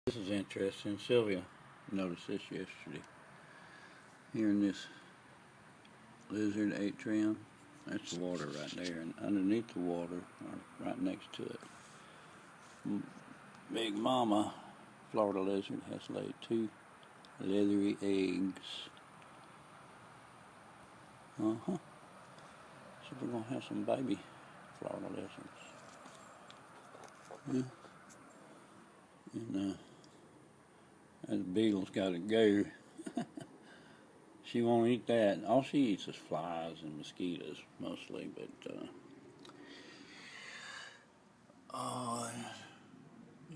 This is interesting. Sylvia noticed this yesterday. Here in this lizard atrium, that's the water right there, and underneath the water, or right next to it, Big Mama Florida lizard has laid 2 leathery eggs. So we're gonna have some baby Florida lizards. And that beetle's got to go. She won't eat that. All she eats is flies and mosquitoes mostly, but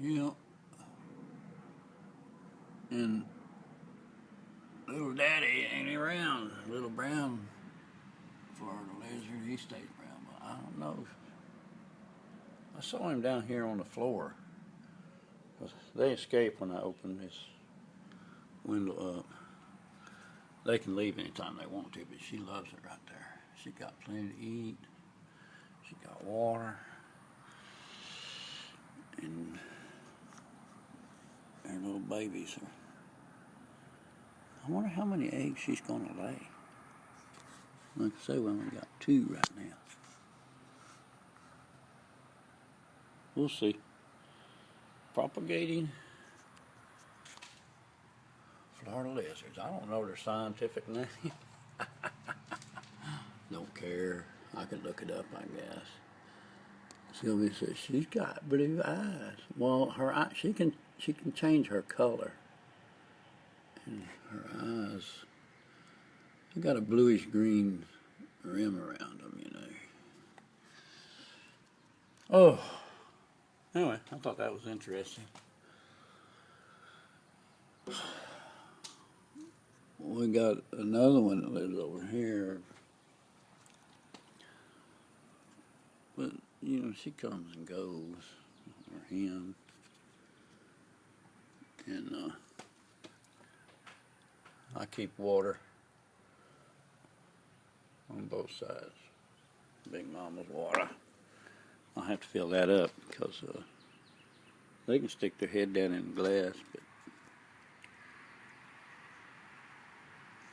yeah. And little daddy ain't around. Little brown Florida lizard, he stays brown, but I don't know. I saw him down here on the floor. They escape when I open this window up. They can leave anytime they want to, but she loves it right there. She got plenty to eat. She got water. And her little babies are. I wonder how many eggs she's going to lay. Like I say, we only got 2 right now. We'll see. Propagating Florida lizards. I don't know their scientific name. Don't care. I can look it up, I guess. Sylvia says she's got blue eyes. Well, her eye, she can change her color. And her eyes, they got a bluish green rim around them, you know. Oh. Anyway, I thought that was interesting. We got another one that lives over here. But, you know, she comes and goes, or him. And I keep water on both sides. Big Mama's water. I'll have to fill that up because they can stick their head down in the glass,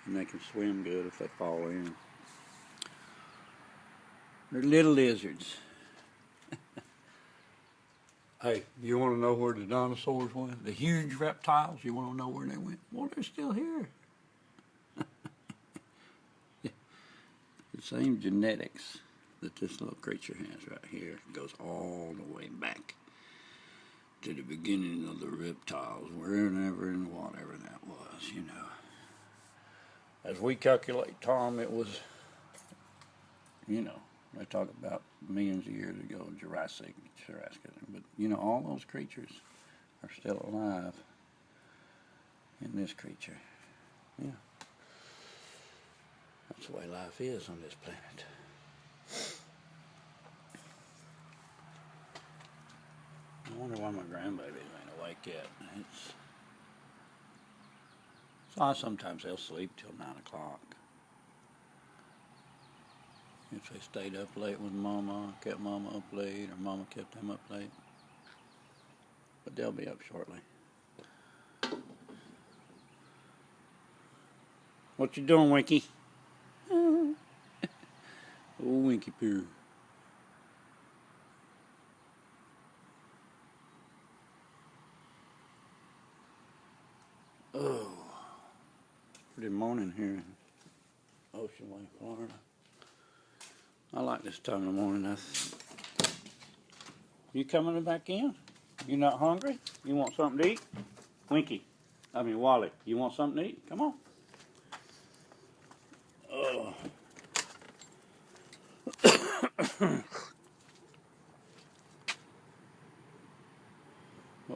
and they can swim good if they fall in. They're little lizards. Hey, you want to know where the dinosaurs went? The huge reptiles, you want to know where they went? Well, they're still here. The same genetics that this little creature has right here goes all the way back to the beginning of the reptiles, wherever and whatever that was, you know. As we calculate, Tom, it was, you know, they talk about millions of years ago, Jurassic, but, you know, all those creatures are still alive in this creature. Yeah. That's the way life is on this planet. I wonder why my grandbabies ain't awake yet. So sometimes they'll sleep till 9 o'clock. If they stayed up late with Mama, kept Mama up late, or Mama kept them up late. But they'll be up shortly. What you doing, Winky? Oh, Winky Poo. Oh, pretty morning here in Ocean Way, Florida. I like this time of the morning. You coming back in? You not hungry? You want something to eat? Wally, you want something to eat? Come on. Oh.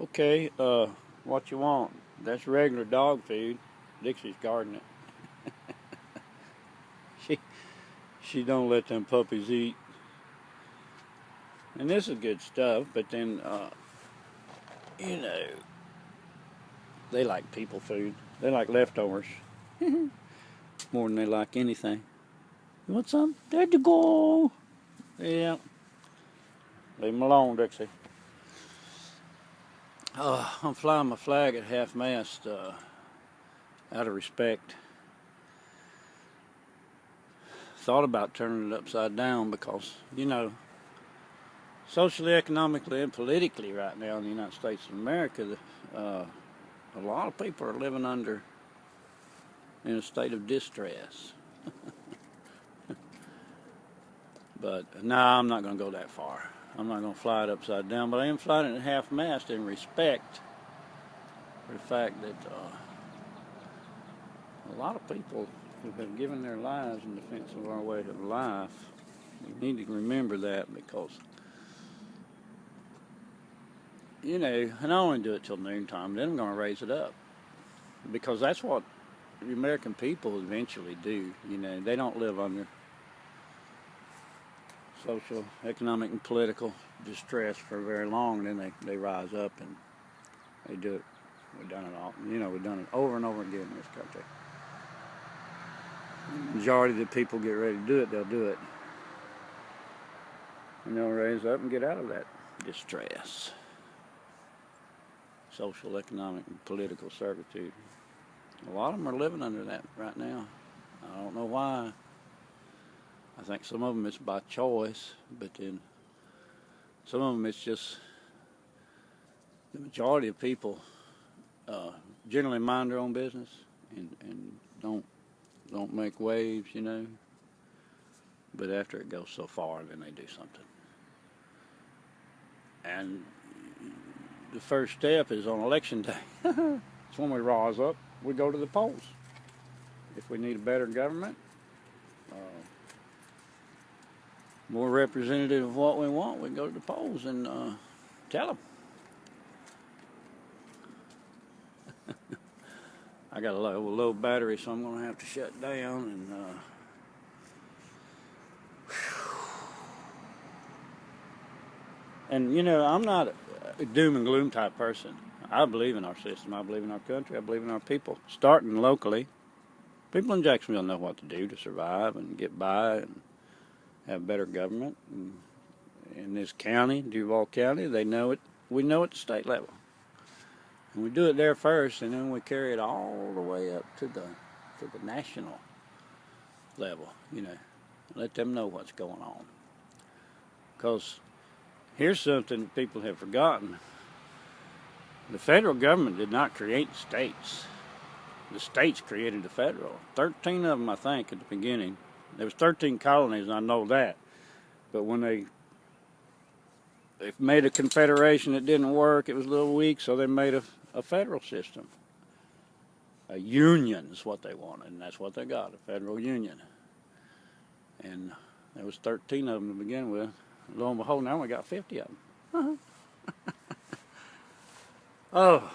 Okay, what you want? That's regular dog food. Dixie's guarding it. She don't let them puppies eat. And this is good stuff, but then, you know, they like people food. They like leftovers. More than they like anything. You want some? There you go. Yeah. Leave them alone, Dixie. I'm flying my flag at half-mast out of respect. Thought about turning it upside down because, you know, socially, economically, and politically right now in the United States of America, a lot of people are living in a state of distress. But no, I'm not going to go that far. I'm not going to fly it upside down, but I am flying it at half-mast in respect for the fact that a lot of people who have given their lives in defense of our way of life, we need to remember that because, you know, and I only do it till noontime, then I'm going to raise it up because that's what the American people eventually do. You know, they don't live under social, economic, and political distress for very long. Then they rise up and they do it. We've done it all. You know, we've done it over and over again in this country. The majority of the people get ready to do it, they'll do it. And they'll raise up and get out of that distress. Social, economic, and political servitude. A lot of them are living under that right now. I don't know why. I think some of them it's by choice, but then some of them it's just the majority of people generally mind their own business and don't make waves, you know. But after it goes so far, then they do something. And the first step is on election day. It's when we rise up, we go to the polls. If we need a better government, more representative of what we want, we go to the polls and tell them. I got a low battery, so I'm going to have to shut down. And you know, I'm not a doom and gloom type person. I believe in our system. I believe in our country. I believe in our people. Starting locally, people in Jacksonville know what to do to survive and get by and have better government. And in this county, Duval County, they know it. We know it at the state level. And we do it there first, and then we carry it all the way up to the national level, you know. Let them know what's going on. Because here's something that people have forgotten. The federal government did not create the states. The states created the federal. 13 of them, I think, at the beginning. There was 13 colonies, and I know that. But when they made a confederation that didn't work, it was a little weak, so they made a federal system. A union is what they wanted, and that's what they got, a federal union. And there was 13 of them to begin with. Lo and behold, now we got 50 of them. Oh,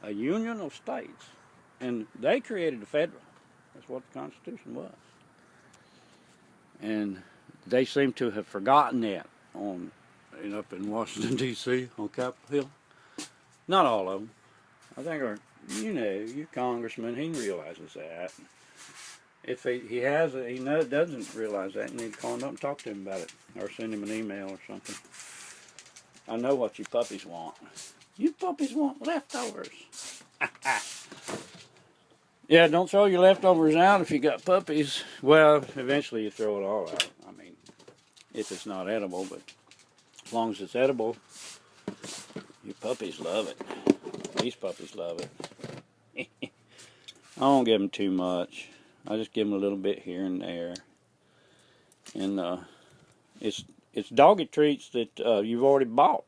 a union of states. And they created the federal. That's what the Constitution was. And they seem to have forgotten that up in Washington, D.C., on Capitol Hill. Not all of them. I think your congressman, he realizes that. If he doesn't realize that, you need to call him up and talk to him about it. Or send him an email or something. I know what you puppies want. You puppies want leftovers. Yeah, don't throw your leftovers out if you got puppies. Well, eventually you throw it all out. I mean, if it's not edible, but as long as it's edible, your puppies love it. These puppies love it. I don't give them too much. I just give them a little bit here and there. And it's doggy treats that you've already bought.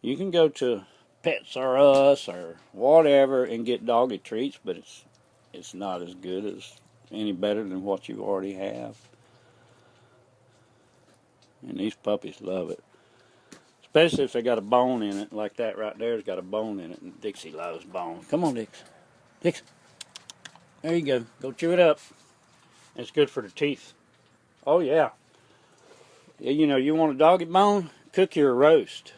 You can go to Pets R Us or whatever and get doggy treats, but it's not as good as any better than what you already have. And these puppies love it. Especially if they got a bone in it, like that right there's got a bone in it, and Dixie loves bones. Come on, Dix. Dix. There you go. Go chew it up. It's good for the teeth. Oh, yeah. You know, you want a doggy bone? Cook your roast.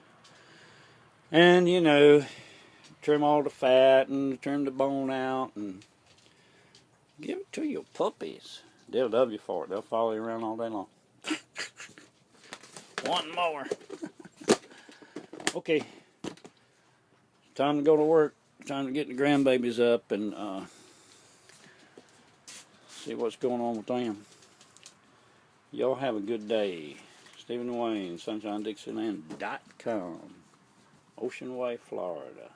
And, you know, trim all the fat and trim the bone out and give it to your puppies. They'll love you for it. They'll follow you around all day long. Want more. Okay. time to go to work. Time to get the grandbabies up and see what's going on with them. Y'all have a good day. Stephen Wayne, SunshineDixieland.com, Ocean Way, Florida.